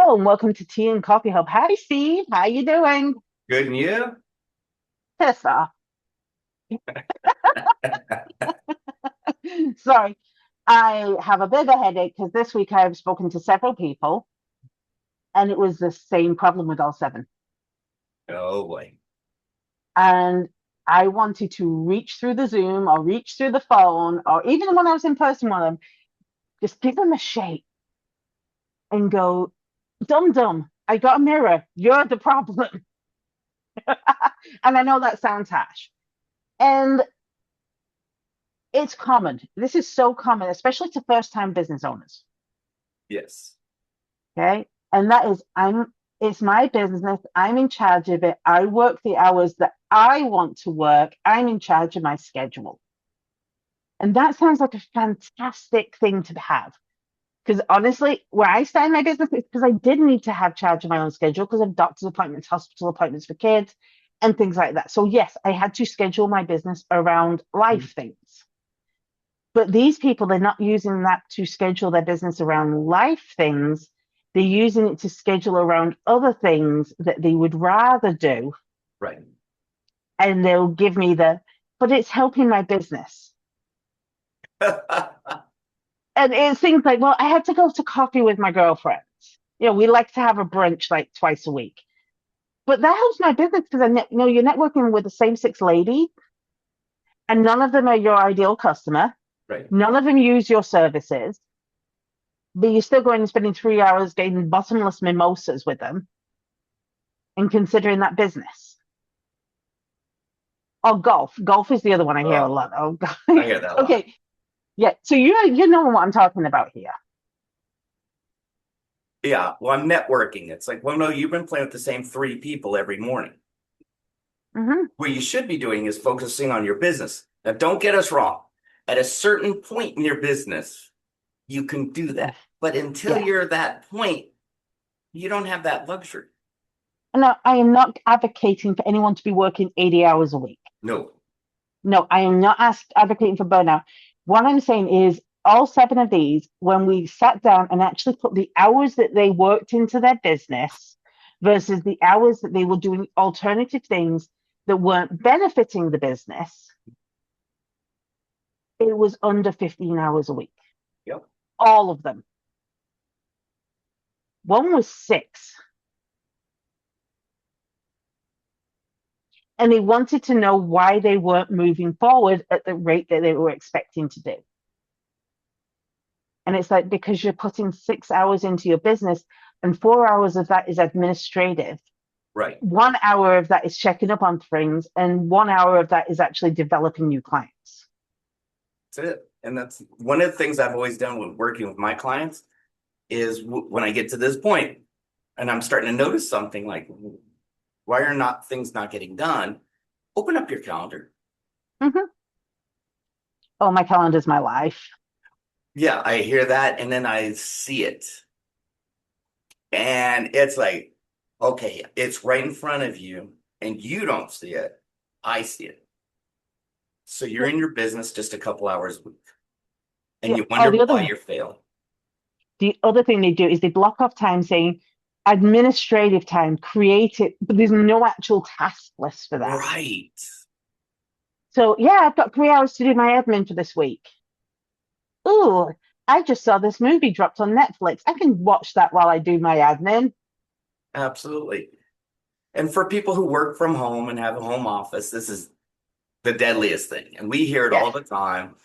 Hello and welcome to Tea and Coffee Hub. Hi, Steve. How you doing? Good, and you? Piss off. Sorry, I have a bit of a headache because this week I've spoken to several people, and it was the same problem with all seven. Oh boy. And I wanted to reach through the Zoom or reach through the phone, or even when I was in person with them, just give them a shake and go, "Dum dum, I got a mirror. You're the problem." And I know that sounds harsh. And it's common. This is so common, especially to first time business owners. Yes. Okay. And that is, it's my business. I'm in charge of it. I work the hours that I want to work. I'm in charge of my schedule. And that sounds like a fantastic thing to have. Because honestly, where I stand in my business is because I did need to have charge of my own schedule because of doctor's appointments, hospital appointments for kids, and things like that. So, yes, I had to schedule my business around life things. But these people, they're not using that to schedule their business around life things. They're using it to schedule around other things that they would rather do. Right. And they'll give me but it's helping my business. And it's things like, well, I had to go to coffee with my girlfriends. We like to have a brunch like twice a week. But that helps my business because you're networking with the same six ladies, and none of them are your ideal customer. Right. None of them use your services, but you're still going and spending 3 hours getting bottomless mimosas with them and considering that business. Or golf. Golf is the other one I hear a lot. Oh, Oh, God. I hear that a lot. Okay. Yeah. So you know what I'm talking about here. Yeah. Well, I'm networking. It's like, well, no, you've been playing with the same three people every morning. Hmm. What you should be doing is focusing on your business. Now, don't get us wrong. At a certain point in your business, you can do Yes. that. But until Yes. you're at that point, you don't have that luxury. No, I am not advocating for anyone to be working 80 hours a week. No. No, I am not advocating for burnout. What I'm saying is all seven of these, when we sat down and actually put the hours that they worked into their business versus the hours that they were doing alternative things that weren't benefiting the business, it was under 15 hours a week. Yep. All of them. One was six. And they wanted to know why they weren't moving forward at the rate that they were expecting to do. And it's like, because you're putting 6 hours into your business and 4 hours of that is administrative. Right. 1 hour of that is checking up on things, and 1 hour of that is actually developing new clients. That's it. And that's one of the things I've always done when working with my clients is when I get to this point and I'm starting to notice something like, why are not things not getting done? Open up your calendar. Mm-hmm. Oh, my calendar is my life. Yeah, I hear that and then I see it. And it's like, okay, it's right in front of you and you don't see it. I see it. So you're Yeah. in your business just a couple hours a week and Yeah. you Oh, wonder why you're failing. the other thing they do is they block off time saying administrative time, creative, but there's no actual task list for that. Right. So yeah, I've got 3 hours to do my admin for this week. Oh, I just saw this movie dropped on Netflix. I can watch that while I do my admin. Absolutely. And for people who work from home and have a home office, this is the deadliest thing. And we hear it Yes. all the time.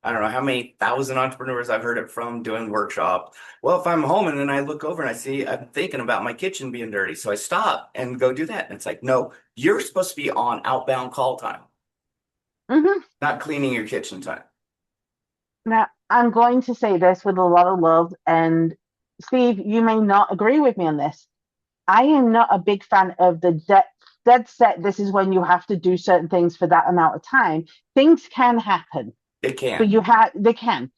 I don't know how many thousand entrepreneurs I've heard it from doing workshops. Well, if I'm home and then I look over and I see I'm thinking about my kitchen being dirty, so I stop and go do that. And it's like, no, you're supposed to be on outbound call time, Hmm. not cleaning your kitchen time. Now, I'm going to say this with a lot of love, and Steve, you may not agree with me on this. I am not a big fan of the dead set. This is when you have to do certain things for that amount of time. Things can happen, It but can. they can.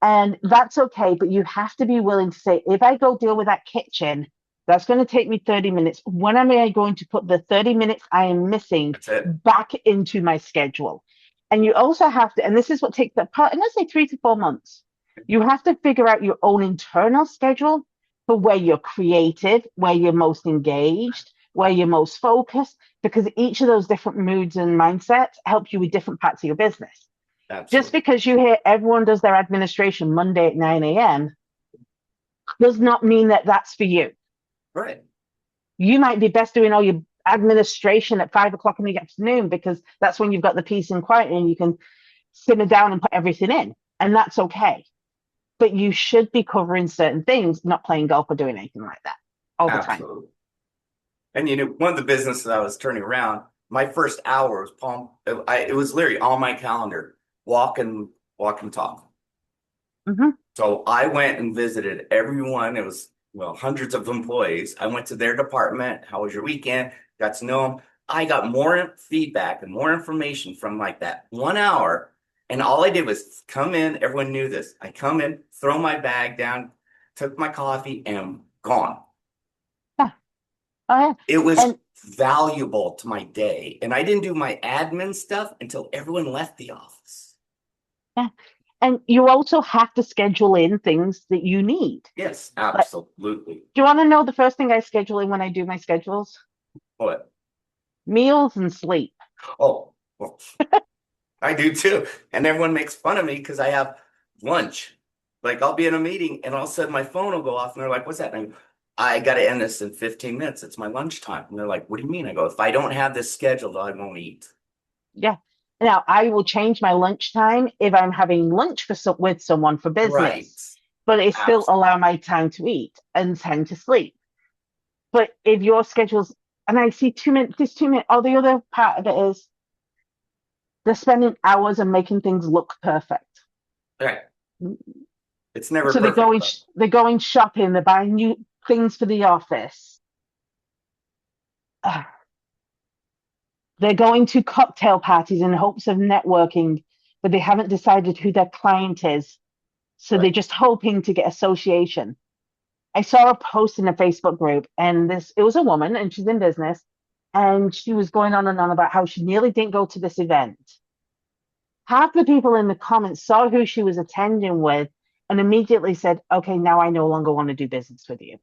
And that's okay, but you have to be willing to say, if I go deal with that kitchen, that's going to take me 30 minutes. When am I going to put the 30 minutes I am missing That's it. back into my schedule? And you also have to, and this is what takes that part, I'm going to say 3 to 4 months. You have to figure out your own internal schedule for where you're creative, where you're most engaged, where you're most focused, because each of those different moods and mindsets help you with different parts of your business. Just Absolutely. because you hear everyone does their administration Monday at 9 a.m. does not mean that that's for you. Right. You might be best doing all your administration at 5 o'clock in the afternoon because that's when you've got the peace and quiet and you can simmer down and put everything in. And that's okay. But you should be covering certain things, not playing golf or doing anything like that all the time. Absolutely. And one of the businesses I was turning around, my first hour was it was literally on my calendar, walk and talk. Mm-hmm. So I went and visited everyone. It was, well, hundreds of employees. I went to their department. How was your weekend? Got to know them. I got more feedback and more information from like that 1 hour. And all I did was come in. Everyone knew this. I come in, throw my bag down, took my coffee, and gone. Yeah. Oh, yeah. It was And valuable to my day. And I didn't do my admin stuff until everyone left the office. yeah. And you also have to schedule in things that you need. Yes, Like, absolutely. do you want to know the first thing I schedule in when I do my schedules? What? Meals and sleep. Oh, well, I do too. And everyone makes fun of me because I have lunch. Like I'll be in a meeting and all of a sudden my phone will go off and they're like, what's that? And I got to end this in 15 minutes. It's my lunchtime. And they're like, what do you mean? I go, if I don't have this scheduled, I won't eat. Yeah. Now, I will change my lunchtime if I'm having lunch with someone for Right. business, but it still Absolutely. allow my time to eat and time to sleep. But if your schedule's, and I see 2 minutes, this 2 minutes, or the other part of it is they're spending hours and making things look perfect. Right. It's never So they're perfect, going, but they're going shopping, they're buying new things for the office. They're going to cocktail parties in hopes of networking, but they haven't decided who their client is. So they're right. just hoping to get association. I saw a post in a Facebook group, and it was a woman, and she's in business, and she was going on and on about how she nearly didn't go to this event. Half the people in the comments saw who she was attending with and immediately said, "Okay, now I no longer want to do business with you,"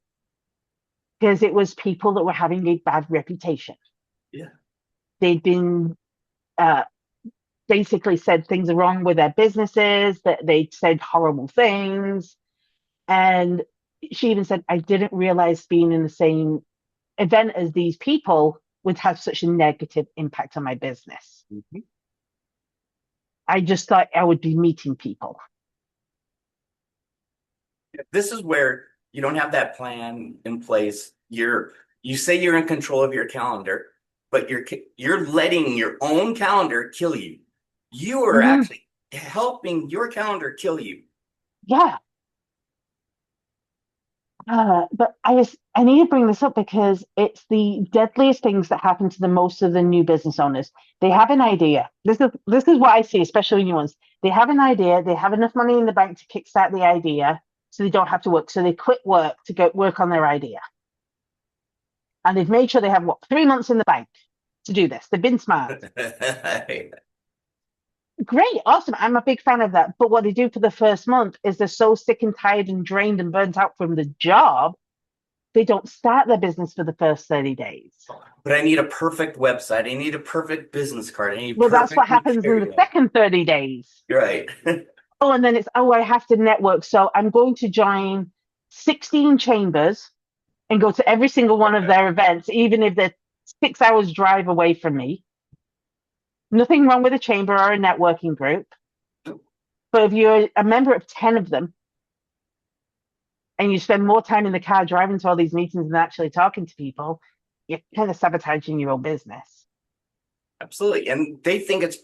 because it was people that were having a bad reputation. Yeah. They'd been uh, basically said things are wrong with their businesses, that they'd said horrible things. And she even said, I didn't realize being in the same event as these people would have such a negative impact on my business. Mhm. I just thought I would be meeting people. This is where you don't have that plan in place. You say you're in control of your calendar, but you're letting your own calendar kill you. You are Mm-hmm. actually helping your calendar kill you. Yeah. But I need to bring this up because it's the deadliest things that happen to the most of the new business owners. They have an idea. This is what I see, especially new ones. They have an idea. They have enough money in the bank to kickstart the idea, so they don't have to work. So they quit work to go work on their idea, and they've made sure they have 3 months in the bank to do this. They've been smart. Great, awesome. I'm a big fan of that. But what they do for the first month is they're so sick and tired and drained and burnt out from the job they don't start their business for the first 30 days. But I need a perfect website. I need a perfect business card. I need Well, that's what perfect happens in the material. second 30 days. You're right. Oh, and then it's, oh, I have to network. So I'm going to join 16 chambers and go to every single one of their events, even if they're 6 hours drive away from me. Nothing wrong with a chamber or a networking group. But if you're a member of 10 of them and you spend more time in the car driving to all these meetings than actually talking to people, you're kind of sabotaging your own business. Absolutely. And they think it's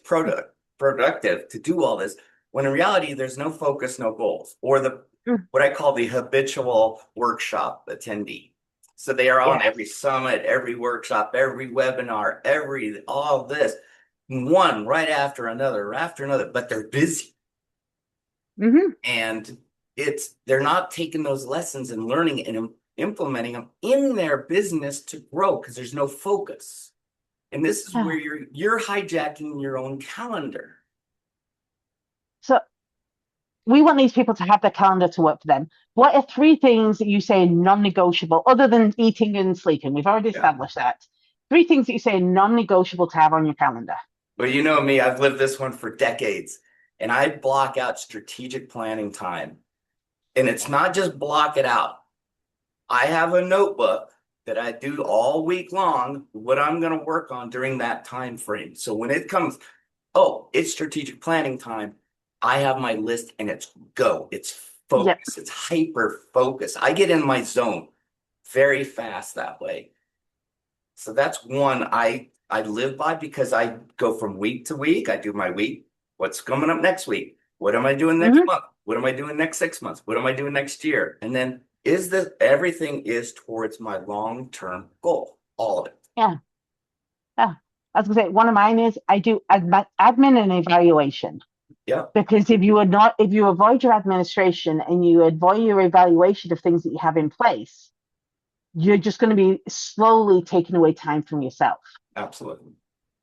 productive to do all this when in reality there's no focus, no goals, or the Mm, what I call the habitual workshop attendee. So they are on every yes. summit, every workshop, every webinar, every all this, one right after another, but they're busy. Mm-hmm. And they're not taking those lessons and learning and implementing them in their business to grow because there's no focus. And this is where you're hijacking your own calendar. So we want these people to have their calendar to work for them. What are three things that you say non-negotiable, other than eating and sleeping? We've already Yeah. established that. Three things that you say non-negotiable to have on your calendar. Well, you know me, I've lived this one for decades, and I block out strategic planning time. And it's not just block it out. I have a notebook that I do all week long, what I'm going to work on during that time frame. So when it comes, oh, it's strategic planning time, I have my list and it's go. It's Yep. focus. It's hyper focus. I get in my zone very fast that way. So that's one I live by because I go from week to week. I do my week. What's coming up next week? What am I doing next Hmm. month? What am I doing next 6 months? What am I doing next year? And then is this everything is towards my long-term goal? All of it. Yeah. Yeah. I was gonna say one of mine is I do admin and evaluation. Yeah. Because if you avoid your administration and you avoid your evaluation of things that you have in place, you're just going to be slowly taking away time from yourself. Absolutely.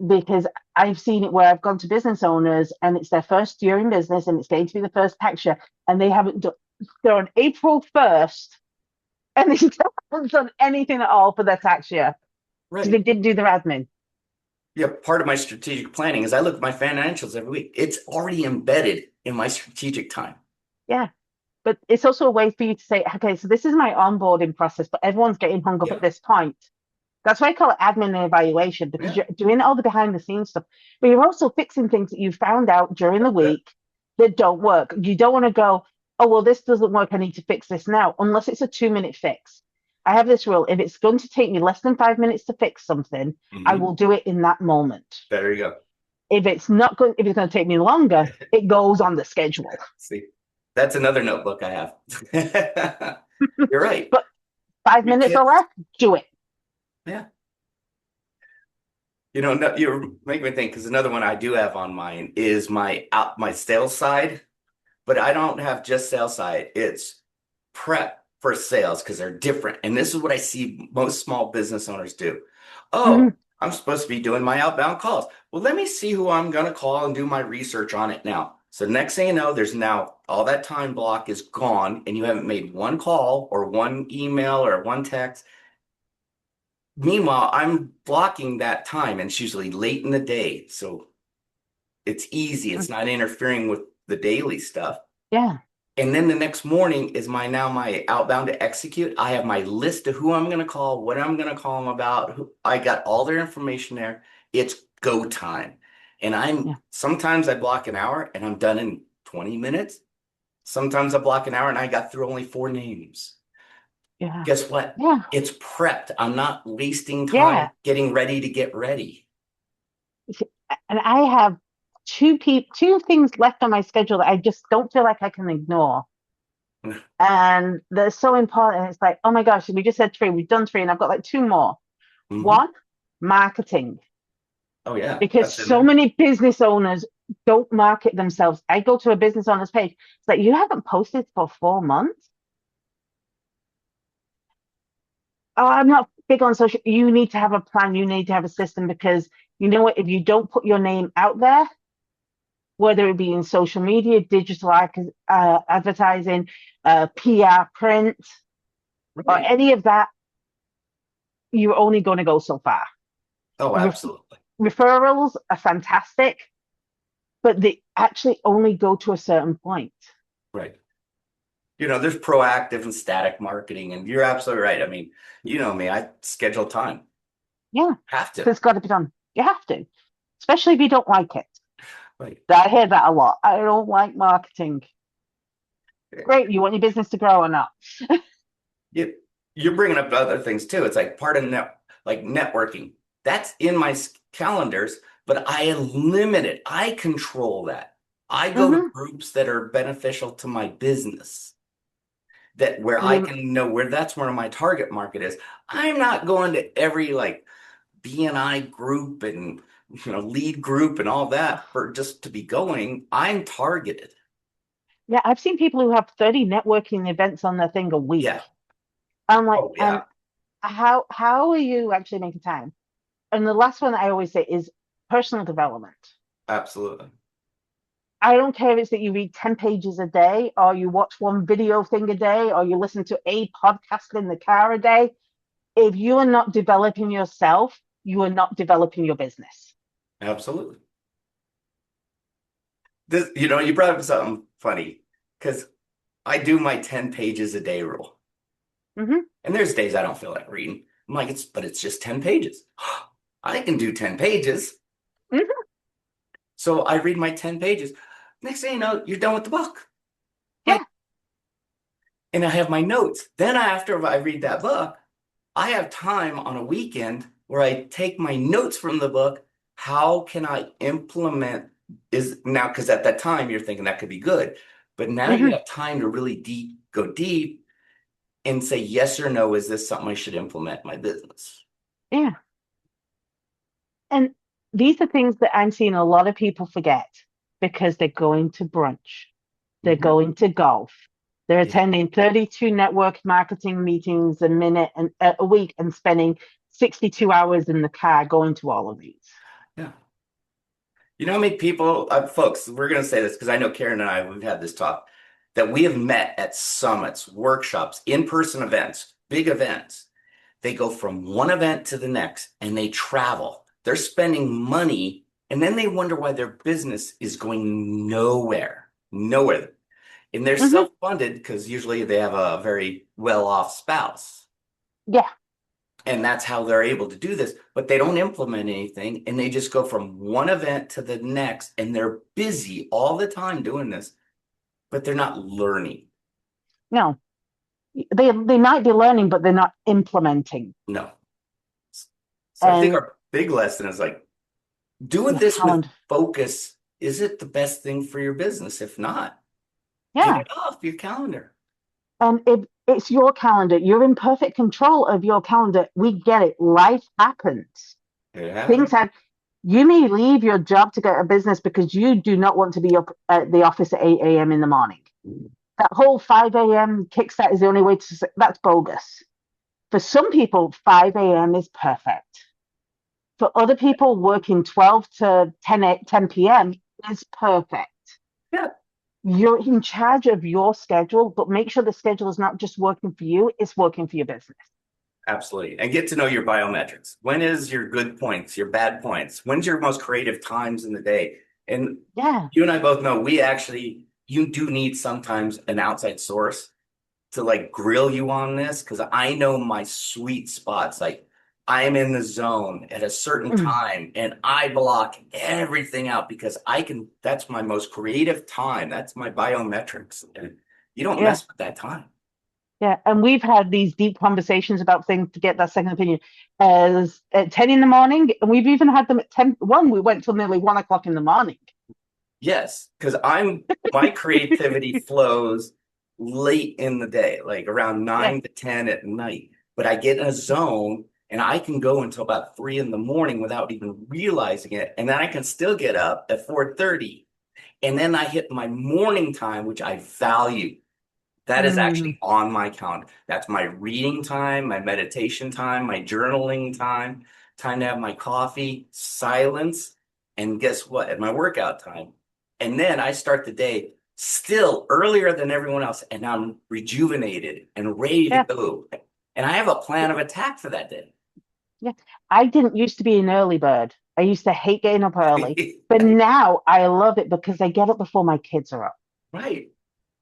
Because I've seen it where I've gone to business owners and it's their first year in business and it's going to be the first tax year and they haven't done, they're on April 1st and they haven't done anything at all for their tax year because they Right. didn't do their admin. Yeah. Part of my strategic planning is I look at my financials every week. It's already embedded in my strategic time. Yeah. But it's also a way for you to say, okay, so this is my onboarding process, but everyone's getting hung up at Yeah. this point. That's why I call it admin and evaluation because Yeah. you're doing all the behind the scenes stuff, but you're also fixing things that you found out during the That's it. week that don't work. You don't want to go, oh, well, this doesn't work. I need to fix this now, unless it's a 2 minute fix. I have this rule. If it's going to take me less than 5 minutes to fix something, I will Hmm. do it in that moment. There you go. If it's going to take me longer, it goes on the schedule. See, that's another notebook I have. You're right. But 5 minutes or Because, less, do it. yeah, you know, no, you're making me think because another one I do have on mine is my sales side, but I don't have just sales side. It's prep for sales because they're different. And this is what I see most small business owners do. Oh, Mhm. I'm supposed to be doing my outbound calls. Well, let me see who I'm going to call and do my research on it now. So next thing you know, there's now all that time block is gone and you haven't made one call or one email or one text. Meanwhile, I'm blocking that time and it's usually late in the day. So it's easy. It's not interfering with the daily stuff. Yeah. And then the next morning is my outbound to execute. I have my list of who I'm going to call, what I'm going to call them about. I got all their information there. It's go time. And Yeah. sometimes I block an hour and I'm done in 20 minutes. Sometimes I block an hour and I got through only four names. Yeah. Guess what? Yeah. It's prepped. I'm not wasting time Yeah. getting ready to get ready. And I have two things left on my schedule that I just don't feel like I can ignore. And they're so important. It's like, oh my gosh, we just said three, we've done three, and I've got like two more. Hmm. One, marketing. Oh yeah, Because that's in so there. many business owners don't market themselves. I go to a business owner's page. It's like you haven't posted for 4 months. Oh, I'm not big on social. You need to have a plan. You need to have a system because you know what? If you don't put your name out there, whether it be in social media, digital advertising, PR, print, or Right. any of that, you're only going to go so far. Oh, Ref- absolutely. Referrals are fantastic, but they actually only go to a certain point. Right. You know, there's proactive and static marketing, and you're absolutely right. I mean, you know me, I schedule time. Yeah, Have so to. it's got to be done. You have to, especially if you don't like it. Right. I hear that a lot. I don't like marketing. Great, you want your business to grow or not? You, you're bringing up other things too. It's like part of like networking. That's in my calendars, but I limit it. I control that. I go to Hmm. groups that are beneficial to my business, that where And I then, can know where that's where my target market is. I'm not going to every like BNI group and lead group and all that for just to be going. I'm targeted. yeah, I've seen people who have 30 networking events on their thing a week. Yeah. I'm like, Oh and yeah. how are you actually making time? And the last one that I always say is personal development. Absolutely. I don't care if it's that you read 10 pages a day, or you watch one video thing a day, or you listen to a podcast in the car a day. If you are not developing yourself, you are not developing your business. Absolutely. This, you brought up something funny because I do my 10 pages a day rule. Hmm. And there's days I don't feel like reading. I'm like, but it's just 10 pages. I can do 10 pages. Hmm. So I read my 10 pages. Next thing you know, you're done with the book. Yeah. Like, and I have my notes. Then after I read that book, I have time on a weekend where I take my notes from the book. How can I implement is now because at that time you're thinking that could be good, but now you Hmm. have time to really go deep and say yes or no, is this something I should implement in my business? Yeah. And these are things that I'm seeing a lot of people forget because they're going to brunch, they're Mhm. going to golf, they're Yeah. attending 32 network marketing meetings a minute and a week and spending 62 hours in the car going to all of these. Yeah. You know how many people, folks, we're going to say this because I know Karen and I, we've had this talk, that we have met at summits, workshops, in-person events, big events. They go from one event to the next and they travel. They're spending money and then they wonder why their business is going nowhere, nowhere. And they're Hmm. self-funded because usually they have a very well-off spouse. Yeah. And that's how they're able to do this, but they don't implement anything and they just go from one event to the next and they're busy all the time doing this, but they're not learning. No, they might be learning, but they're not implementing. No. So I think And our big lesson is like doing your this with calendar. focus. Is it the best thing for your business? If not, get Yeah. it off your calendar. And it's your calendar. You're in perfect control of your calendar. We get it. Life happens. Yeah. Things have, you may leave your job to get a business because you do not want to be up at the office at 8 a.m. in the morning. That whole 5 a.m. kickstart is the only way to, that's bogus. For some people, 5 a.m. is perfect. For other people, working 12 to 10 p.m. is perfect. Yeah. You're in charge of your schedule, but make sure the schedule is not just working for you, it's working for your business. Absolutely. And get to know your biometrics. When is your good points, your bad points? When's your most creative times in the day? And Yeah. you and I both know you do need sometimes an outside source to like grill you on this because I know my sweet spots. Like I'm in the zone at a certain Mm. time and I block everything out because that's my most creative time. That's my biometrics. And you don't Yeah. mess with that time. Yeah. And we've had these deep conversations about things to get that second opinion as at 10 in the morning. And we've even had them at 10. One, we went till nearly 1 o'clock in the morning. Yes, because my creativity flows late in the day, like around Yeah. 9 to 10 at night. But I get in a zone and I can go until about 3 in the morning without even realizing it. And then I can still get up at 4:30. And then I hit my morning time, which I value. That is Mm. actually on my calendar. That's my reading time, my meditation time, my journaling time, time to have my coffee, silence, and guess what? At my workout time. And then I start the day still earlier than everyone else, and I'm rejuvenated and ready to Yeah. go. And I have a plan of attack for that day. Yeah. I didn't used to be an early bird. I used to hate getting up early. But now I love it because I get up before my kids are up. Right.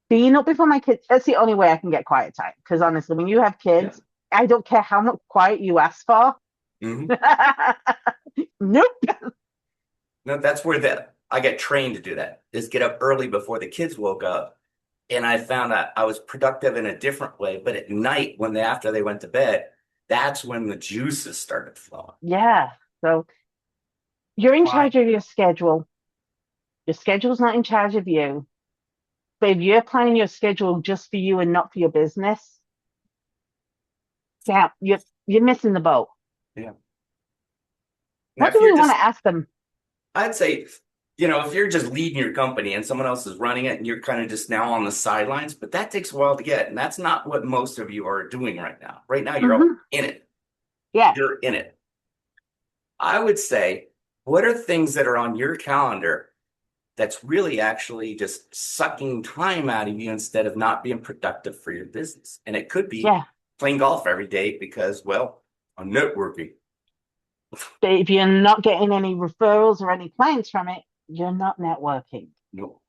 Being up before my kids, that's the only way I can get quiet time. Because honestly, when you have Yeah. kids, I don't care how much quiet you ask for. Hmm. Nope. No, that's where I get trained to do that, is get up early before the kids woke up. And I found that I was productive in a different way. But at night, after they went to bed, that's when the juices started flowing. Yeah. So you're in Fine. charge of your schedule. Your schedule's not in charge of you. But if you're planning your schedule just for you and not for your business, yeah, you're missing the boat. Yeah. Now, What if do we you're want just, to ask them? I'd say, if you're just leading your company and someone else is running it and you're kind of just now on the sidelines, but that takes a while to get. And that's not what most of you are doing right now. Right now, you're Hmm. in it. Yeah. You're in it. I would say, what are things that are on your calendar that's really actually just sucking time out of you instead of not being productive for your business. And it could be Yeah. playing golf every day because, well, I'm networking. But if you're not getting any referrals or any clients from it, you're not networking. No.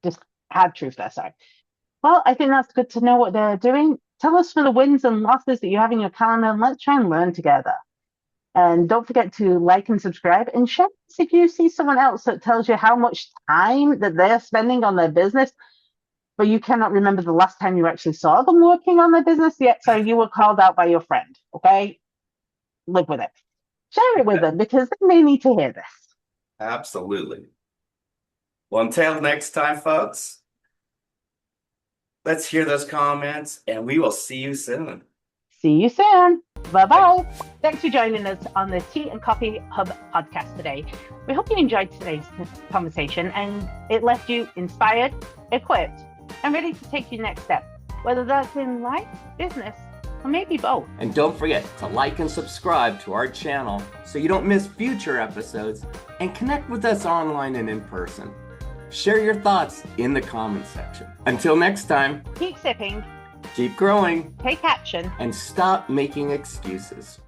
Just hard truth there, sorry. Well, I think that's good to know what they're doing. Tell us for the wins and losses that you have in your calendar, and let's try and learn together. And don't forget to like and subscribe and share this if you see someone else that tells you how much time that they're spending on their business, but you cannot remember the last time you actually saw them working on their business yet. So you were called out by your friend. Okay. Live with it. Share it with them because they may need to hear this. Absolutely. Well, until next time, folks, let's hear those comments and we will see you soon. See you soon. Bye bye. Thanks for joining us on the Tea and Coffee Hub podcast today. We hope you enjoyed today's conversation and it left you inspired, equipped, and ready to take your next step, whether that's in life, business, or maybe both. And don't forget to like and subscribe to our channel so you don't miss future episodes, and connect with us online and in person. Share your thoughts in the comments section. Until next time, Keep sipping, keep growing, take action, and stop making excuses.